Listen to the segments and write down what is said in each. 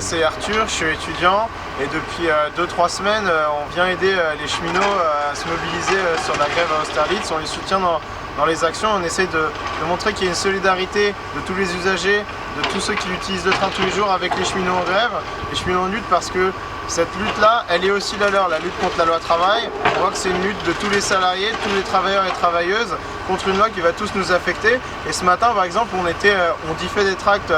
moi c'est Arthur, je suis étudiant et depuis 2-3 semaines on vient aider les cheminots à se mobiliser sur la grève à Austerlitz. On les soutient dans les actions, on essaie de montrer qu'il y a une solidarité de tous les usagers, de tous ceux qui utilisent le train tous les jours avec les cheminots en grève, les cheminots en lutte, parce que cette lutte-là, elle est aussi la leur, la lutte contre la loi travail. On voit que c'est une lutte de tous les salariés, de tous les travailleurs et travailleuses, contre une loi qui va tous nous affecter. Et ce matin, par exemple, on diffait des tracts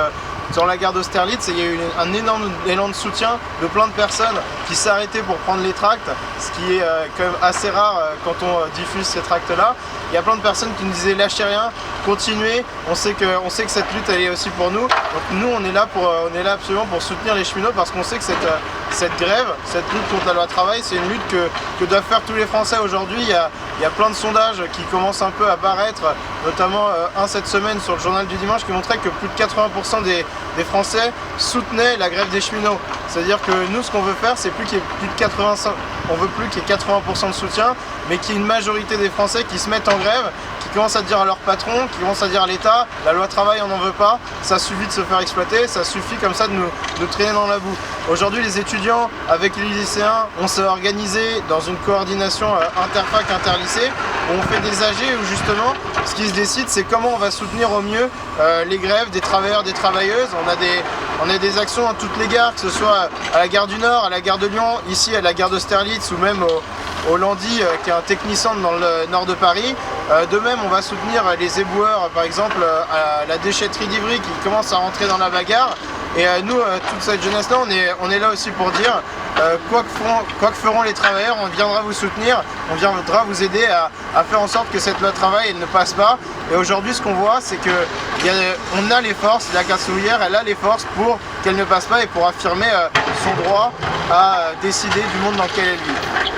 sur la gare d'Austerlitz et il y a eu un énorme élan de soutien de plein de personnes qui s'arrêtaient pour prendre les tracts, ce qui est quand même assez rare quand on diffuse ces tracts-là. Il y a plein de personnes qui nous disaient lâchez rien, continuez, on sait que cette lutte elle est aussi pour nous. Donc nous on est là absolument pour soutenir les cheminots parce qu'on sait que cette grève, cette lutte contre la loi travail, c'est une lutte que doivent faire tous les Français aujourd'hui. Il y a plein de sondages qui commencent un peu à paraître, notamment un cette semaine sur le journal du dimanche qui montrait que plus de 80% des Français soutenaient la grève des cheminots. C'est-à-dire que nous ce qu'on veut faire c'est plus qu'il y ait plus de 85, on veut plus qu'il y ait 80% de soutien, mais qu'il y ait une majorité des Français qui se mettent en grève, qui commencent à dire à leur patron, qui commencent à dire à l'État, la loi travail on n'en veut pas, ça suffit de se faire exploiter, ça suffit comme ça de nous traîner dans la boue. Aujourd'hui les étudiants avec les lycéens, on s'est organisé dans une coordination interfac interlycée où on fait des AG où justement ce qui se décide c'est comment on va soutenir au mieux les grèves des travailleurs, des travailleuses. On a des actions dans toutes les gares, que ce soit à la gare du Nord, à la gare de Lyon, ici à la gare d'Austerlitz ou même au Landy qui est un technicentre dans le nord de Paris. De même on va soutenir les éboueurs par exemple à la déchetterie d'Ivry qui commence à rentrer dans la bagarre. Et nous, toute cette jeunesse-là, on est là aussi pour dire quoi que feront les travailleurs, on viendra vous soutenir, on viendra vous aider à faire en sorte que cette loi travail elle ne passe pas. Et aujourd'hui, ce qu'on voit, c'est qu'on a les forces, la classe ouvrière, elle a les forces pour qu'elle ne passe pas et pour affirmer son droit à décider du monde dans lequel elle vit.